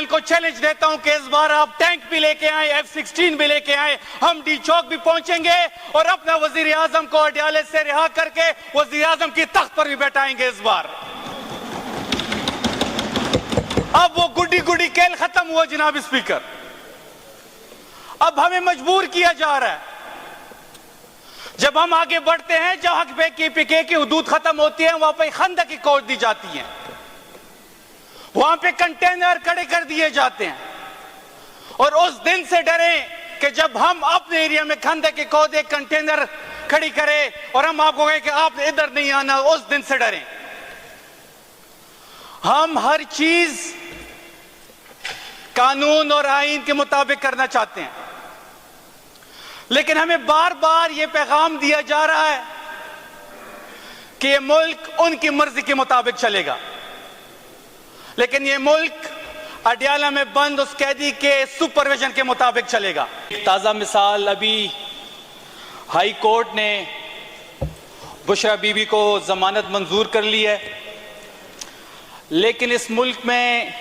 इनको चैलेंज देता हूं कि इस बार आप टैंक भी लेके आए, F-16 भी लेके आए, हम डी चौक भी पहुंचेंगे और अपना वजीर आजम को अडयाले से रिहा करके वजीर आजम की तख्त पर भी बैठाएंगे इस बार। अब वो गुड्डी गुड्डी खेल खत्म हुआ जनाब स्पीकर। अब हमें मजबूर किया जा रहा है, जब हम आगे बढ़ते हैं, जहां पे KPK की हुदूद खत्म होती है वहां पे खंदक की कोड दी जाती है, वहां पे कंटेनर खड़े कर दिए जाते हैं। और उस दिन से डरें कि जब हम अपने एरिया में खंदक की कोड एक कंटेनर खड़ी करें और हम आपको कहें कि आप इधर नहीं आना, उस दिन से डरें। हम हर चीज कानून और आईन के मुताबिक करना चाहते हैं, लेकिन हमें बार बार यह पैगाम दिया जा रहा है कि यह मुल्क उनकी मर्जी के मुताबिक चलेगा, लेकिन यह मुल्क अडयाला में बंद उस कैदी के सुपरविजन के मुताबिक चलेगा। ताजा मिसाल, अभी हाई कोर्ट ने बुशरा बीबी को जमानत मंजूर कर ली है, लेकिन इस मुल्क में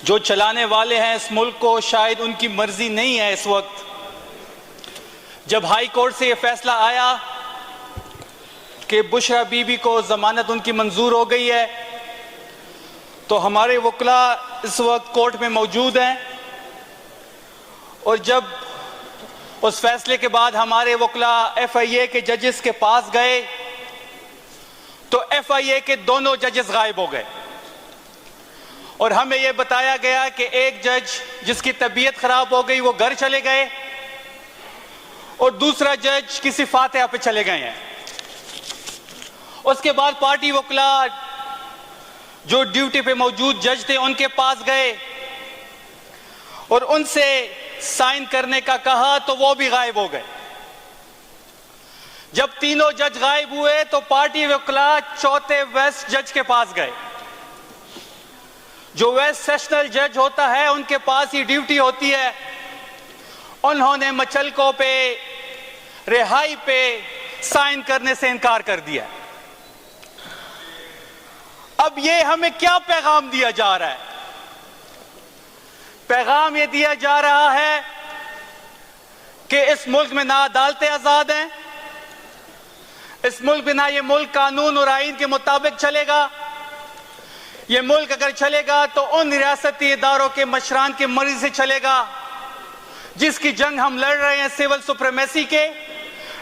जो चलाने वाले हैं इस मुल्क को शायद उनकी मर्जी नहीं है। इस वक्त जब हाई कोर्ट से यह फैसला आया कि बुशरा बीबी को जमानत उनकी मंजूर हो गई है, तो हमारे वकला इस वक्त कोर्ट में मौजूद हैं। और जब उस फैसले के बाद हमारे वकला FIA के जजेस के पास गए तो FIA के दोनों जजेस गायब हो गए और हमें यह बताया गया कि एक जज जिसकी तबीयत खराब हो गई वो घर चले गए और दूसरा जज किसी फातिहा पे चले गए हैं। उसके बाद पार्टी वकला जो ड्यूटी पे मौजूद जज थे उनके पास गए और उनसे साइन करने का कहा तो वो भी गायब हो गए। जब तीनों जज गायब हुए तो पार्टी वकला चौथे वेस्ट जज के पास गए। जो वेस्ट सेशनल जज होता है उनके पास ही ड्यूटी होती है। उन्होंने मचलकों पे रिहाई पे साइन करने से इनकार कर दिया। अब ये हमें क्या पैगाम दिया जा रहा है? पैगाम ये दिया जा रहा है कि इस मुल्क में ना अदालतें आजाद हैं, इस मुल्क में ना ये मुल्क कानून और आईन के मुताबिक चलेगा। ये मुल्क अगर चलेगा तो उन रियासती इदारों के मशरान की मर्जी से चलेगा जिसकी जंग हम लड़ रहे हैं, सिविल सुप्रीमेसी के।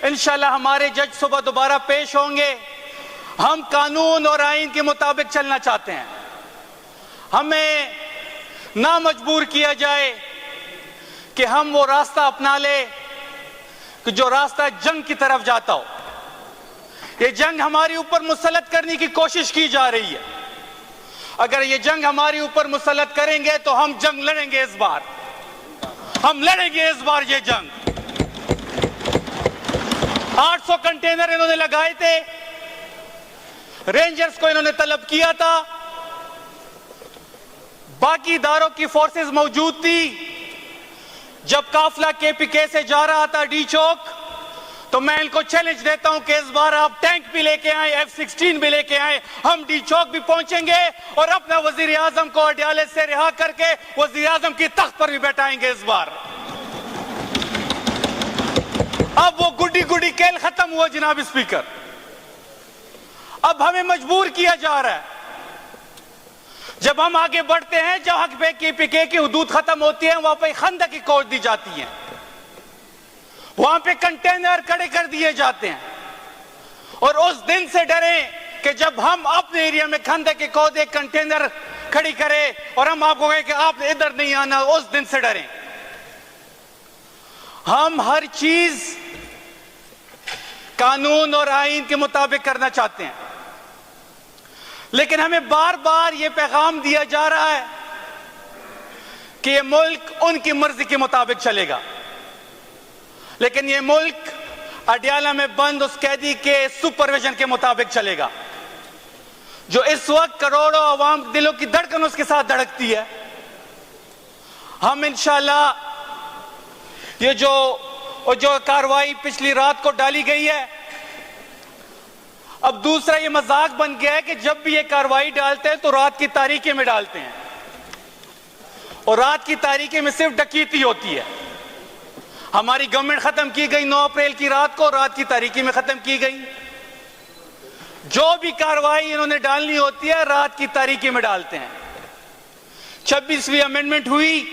इंशाल्लाह हमारे जज सुबह दोबारा पेश होंगे। हम कानून और आईन के मुताबिक चलना चाहते हैं। हमें ना मजबूर किया जाए कि हम वो रास्ता अपना ले कि जो रास्ता जंग की तरफ जाता हो। ये जंग हमारे ऊपर मुसल्लत करने की कोशिश की जा रही है। अगर ये जंग हमारे ऊपर मुसल्लत करेंगे तो हम जंग लड़ेंगे। इस बार हम लड़ेंगे। इस बार ये जंग 800 कंटेनर इन्होंने लगाए थे, रेंजर्स को इन्होंने तलब किया था, बाकी इदारों की फोर्सेस मौजूद थी। जब काफिला KPK से जा रहा था डी चौक तो मैं इनको चैलेंज देता हूं कि इस बार आप टैंक भी लेके आए, F-16 भी लेके आए, हम डी चौक भी पहुंचेंगे और अपना वजीर आजम को अडयाले से रिहा करके वजीर आजम की तख्त पर भी बैठाएंगे इस बार। अब वो गुड्डी गुड्डी खेल खत्म हुआ जनाब स्पीकर। अब हमें मजबूर किया जा रहा है, जब हम आगे बढ़ते हैं, जहां पे KPK की हुदूद खत्म होती है वहां पे खंदक की कोड दी जाती है, वहां पे कंटेनर खड़े कर दिए जाते हैं। और उस दिन से डरें कि जब हम अपने एरिया में खंदक की कोड एक कंटेनर खड़ी करें और हम आपको कहें कि आप इधर नहीं आना, उस दिन से डरें। हम हर चीज कानून और आईन के मुताबिक करना चाहते हैं, लेकिन हमें बार बार यह पैगाम दिया जा रहा है कि यह मुल्क उनकी मर्जी के मुताबिक चलेगा, लेकिन यह मुल्क अडयाला में बंद उस कैदी के सुपरविजन के मुताबिक चलेगा, जो इस वक्त करोड़ों अवाम दिलों की धड़कन उसके साथ धड़कती है। हम इंशाल्लाह ये जो कार्रवाई पिछली रात को डाली गई है, अब दूसरा ये मजाक बन गया है कि जब भी ये कार्रवाई डालते हैं तो रात की तारीखें में डालते हैं। और रात की तारीकी में सिर्फ डकैती होती है। हमारी गवर्नमेंट खत्म की गई 9 अप्रैल की रात को, रात की तारीकी में खत्म की गई। जो भी कार्रवाई इन्होंने डालनी होती है रात की तारीकी में डालते हैं। 26वीं अमेंडमेंट हुई,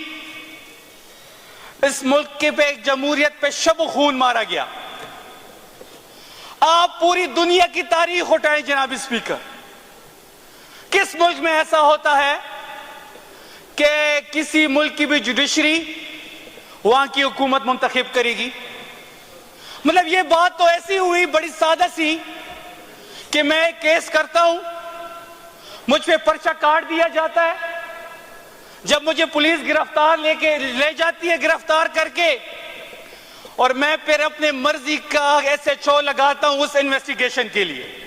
इस मुल्क के पे जमहूरियत पे शब खून मारा गया। आप पूरी दुनिया की तारीख उठाएं जनाब स्पीकर, किस मुल्क में ऐसा होता है कि किसी मुल्क की भी जुडिशरी वहां की हुकूमत मुंतखब करेगी? मतलब ये बात तो ऐसी हुई बड़ी सादा सी कि मैं केस करता हूं, मुझ पे पर्चा काट दिया जाता है, जब मुझे पुलिस गिरफ्तार ले जाती है गिरफ्तार करके, और मैं फिर अपने मर्जी का SHO लगाता हूं उस इन्वेस्टिगेशन के लिए।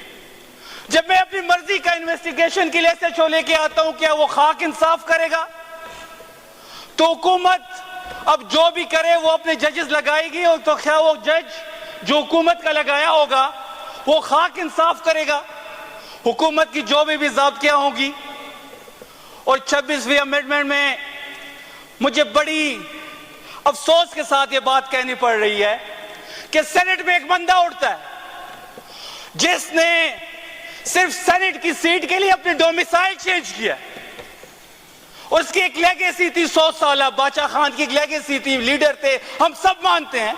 जब मैं अपनी मर्जी का इन्वेस्टिगेशन के लिए SHO लेके आता हूं, क्या वो खाक इंसाफ करेगा? तो हुकूमत अब जो भी करे वो अपने जजेस लगाएगी, और तो क्या वो जज जो हुकूमत का लगाया होगा वो खाक इंसाफ करेगा? हुकूमत की जो भी ज़ाब्तियां होंगी। और 26वीं अमेंडमेंट में मुझे बड़ी अफसोस के साथ ये बात कहनी पड़ रही है कि सेनेट में एक बंदा उठता है जिसने सिर्फ सेनेट की सीट के लिए अपने डोमिसाइल चेंज किया। उसकी एक लेगेसी थी 100 साल, बादशाह खान की एक लेगेसी थी, लीडर थे, हम सब मानते हैं।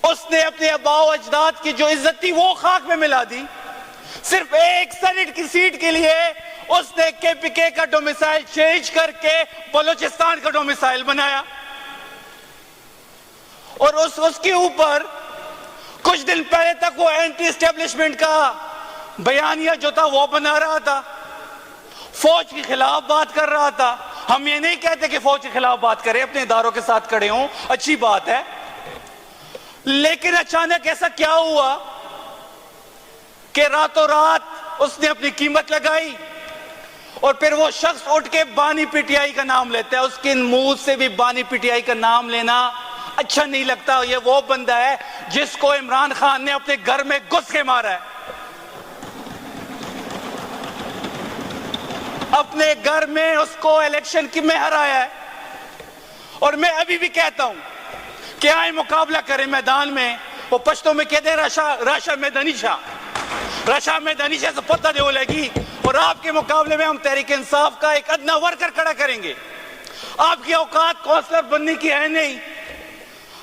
उसने अपने अबाओ अजदाद की जो इज्जत थी वो खाक में मिला दी। सिर्फ एक सेनेट की सीट के लिए उसने KPK का डोमिसाइल चेंज करके बलूचिस्तान का डोमिसाइल बनाया। और उसके ऊपर कुछ दिन पहले तक वो एंटी एस्टेब्लिशमेंट का बयानिया जो था वो बना रहा था, फौज के खिलाफ बात कर रहा था। हम ये नहीं कहते कि फौज के खिलाफ बात करें, अपने इदारों के साथ खड़े हों, अच्छी बात है। लेकिन अचानक ऐसा क्या हुआ कि रातों रात उसने अपनी कीमत लगाई, और फिर वो शख्स उठ के बानी PTI का नाम लेता है। उसके मुंह से भी बानी PTI का नाम लेना अच्छा नहीं लगता। ये वो बंदा है जिसको इमरान खान ने अपने घर में घुस के मारा है, अपने घर में उसको इलेक्शन की में हराया है। और मैं अभी भी कहता हूं कि आए मुकाबला करें मैदान में। वो पश्तो में कहते हैं राशा मैदानी से पता दे लगी। और आपके मुकाबले में हम तहरीक इंसाफ का एक अदना वर्कर खड़ा करेंगे। आपकी औकात काउंसलर बनने की है नहीं।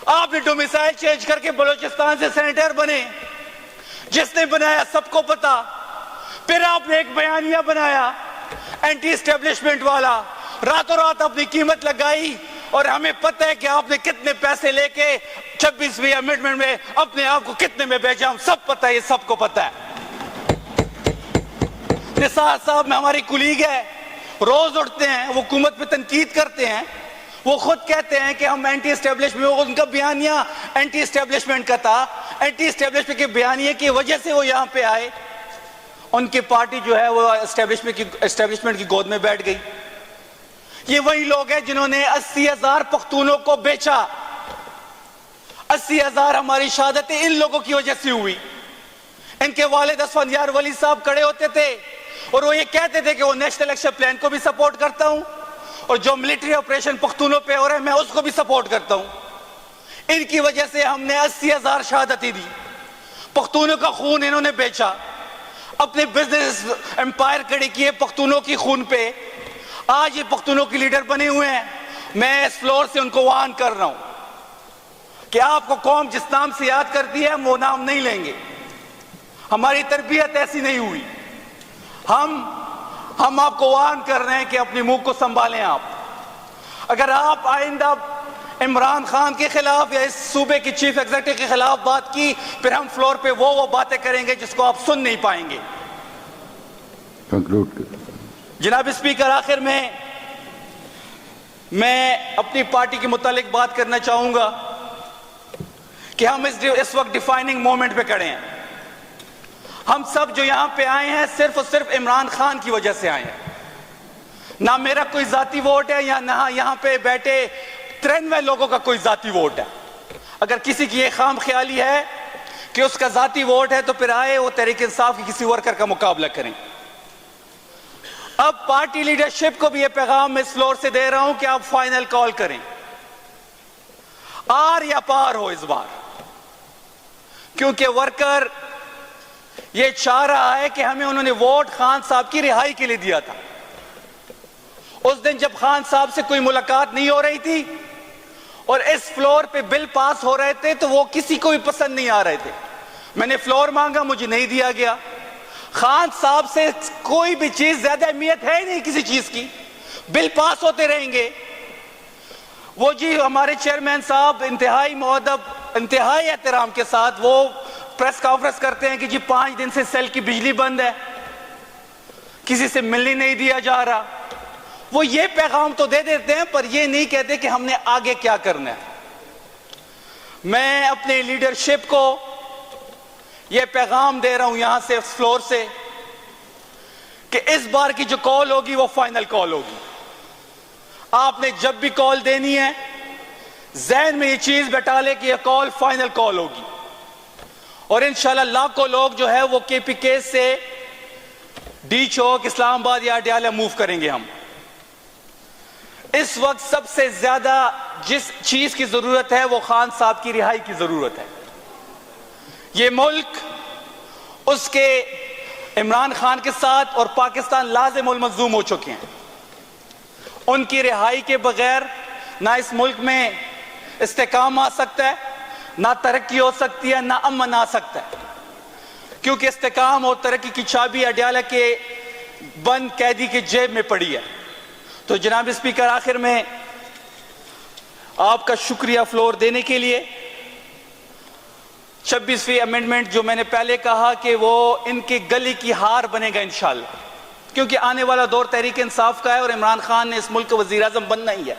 आपने डोमिसाइल चेंज करके बलूचिस्तान से सेनेटर बने, जिसने बनाया सबको पता। फिर आपने एक बयानिया बनाया एंटी एस्टेब्लिशमेंट वाला, रातों रात अपनी कीमत लगाई, और हमें पता है कि आपने कितने पैसे लेके 26वीं अमेंडमेंट में अपने आप को कितने में बेचा। हम सब पता है, ये सबको पता है। निसार साहब में हमारी कुलीग है, रोज उठते हैं, वो हुकूमत पे तनकीद करते हैं। वो खुद कहते हैं कि हम एंटी एस्टेब्लिशमेंट, उनका बयानिया एंटी एस्टेब्लिशमेंट का था। एंटी एस्टेब्लिशमेंट के बयानिए की वजह से वो यहाँ पे आए। उनकी पार्टी जो है वो एस्टेब्लिशमेंट की गोद में बैठ गई। ये वही लोग हैं जिन्होंने 80,000 पख्तूनों को बेचा। 80,000 हमारी शहादतें इन लोगों की वजह से हुई। इनके वालिद असफंदियार वली साहब खड़े होते थे और वो ये कहते थे कि वो नेशनल एक्शन प्लान को भी सपोर्ट करता हूं, और जो मिलिट्री ऑपरेशन पख्तूनों पे हो रहा है मैं उसको भी सपोर्ट करता हूं। इनकी वजह से हमने 80,000 शहादतें दी। पख्तूनों का खून इन्होंने बेचा, अपने बिजनेस एम्पायर खड़े किए पख्तूनों की खून पे। आज ये पख्तूनों के लीडर बने हुए हैं। मैं इस फ्लोर से उनको वार्न कर रहा हूं कि आपको कौम जिस नाम से याद करती है हम वो नाम नहीं लेंगे। हमारी तरबियत ऐसी नहीं हुई। हम आपको वार्न कर रहे हैं कि अपने मुंह को संभालें। आप अगर आप आइंदा इमरान खान के खिलाफ या इस सूबे की चीफ एग्जीक्यूटिव के खिलाफ बात की, फिर हम फ्लोर पे वो बातें करेंगे जिसको आप सुन नहीं पाएंगे। जनाब स्पीकर, आखिर में मैं अपनी पार्टी के मुतालिक बात करना चाहूंगा कि हम इस वक्त डिफाइनिंग मोमेंट पे खड़े हैं। हम सब जो यहां पे आए हैं सिर्फ और सिर्फ इमरान खान की वजह से आए हैं। ना मेरा कोई जाती वोट है या ना यहां पे बैठे 93 लोगों का कोई जाती वोट है। अगर किसी की ये खाम ख्याली है कि उसका जाती वोट है तो फिर आए वो तहरीक इंसाफ के किसी वर्कर का मुकाबला करें। अब पार्टी लीडरशिप को भी यह पैगाम मैं इस फ्लोर से दे रहा हूं कि आप फाइनल कॉल करें, आर या पार हो इस बार, क्योंकि वर्कर यह चाह रहा है कि हमें उन्होंने वोट खान साहब की रिहाई के लिए दिया था। उस दिन जब खान साहब से कोई मुलाकात नहीं हो रही थी और इस फ्लोर पे बिल पास हो रहे थे तो वो किसी को भी पसंद नहीं आ रहे थे। मैंने फ्लोर मांगा, मुझे नहीं दिया गया। खान साहब से कोई भी चीज ज्यादा अहमियत है नहीं किसी चीज की, बिल पास होते रहेंगे। वो जी हमारे चेयरमैन साहब इंतहाई मुअद्दब, इंतहाई एहतराम के साथ वो प्रेस कॉन्फ्रेंस करते हैं कि जी 5 दिन से सेल की बिजली बंद है, किसी से मिलने नहीं दिया जा रहा। वो ये पैगाम तो दे देते हैं पर ये नहीं कहते कि हमने आगे क्या करना है। मैं अपने लीडरशिप को यह पैगाम दे रहा हूं यहां से फ्लोर से कि इस बार की जो कॉल होगी वो फाइनल कॉल होगी। आपने जब भी कॉल देनी है जहन में ये चीज बैठा ले कि यह कॉल फाइनल कॉल होगी और इंशाल्लाह लाखों लोग जो है वो केपीके से डी चौक, इस्लामाबाद या अडयाला मूव करेंगे। हम इस वक्त सबसे ज्यादा जिस चीज की जरूरत है वो खान साहब की रिहाई की जरूरत है। ये मुल्क उसके इमरान खान के साथ और पाकिस्तान लाजिम उल मज़लूम हो चुके हैं। उनकी रिहाई के बगैर ना इस मुल्क में इस्तेकाम आ सकता है, ना तरक्की हो सकती है, ना अमन आ सकता है, क्योंकि इस्तेकाम और तरक्की की चाबी अडयाला के बंद कैदी के जेब में पड़ी है। तो जनाब स्पीकर, आखिर में आपका शुक्रिया फ्लोर देने के लिए। 26वीं अमेंडमेंट जो मैंने पहले कहा कि वो इनके गले की हार बनेगा इंशाल्लाह, क्योंकि आने वाला दौर तहरीक इंसाफ का है और इमरान खान ने इस मुल्क का वजीर आज़म बनना ही है।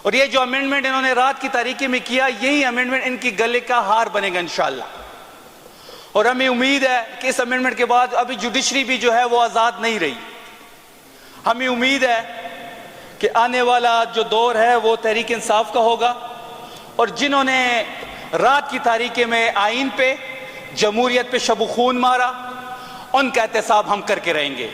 और ये जो अमेंडमेंट इन्होंने रात की तारीकी में किया, यही अमेंडमेंट इनकी गले का हार बनेगा इंशाल्लाह। और हमें उम्मीद है कि इस अमेंडमेंट के बाद अभी जुडिशरी भी जो है वो आज़ाद नहीं रही। हमें उम्मीद है कि आने वाला जो दौर है वो तहरीक इंसाफ का होगा और जिन्होंने रात की तारीकी में आइन पे, जमहूरियत पे शब खून मारा, उनका एहतसाब हम करके रहेंगे।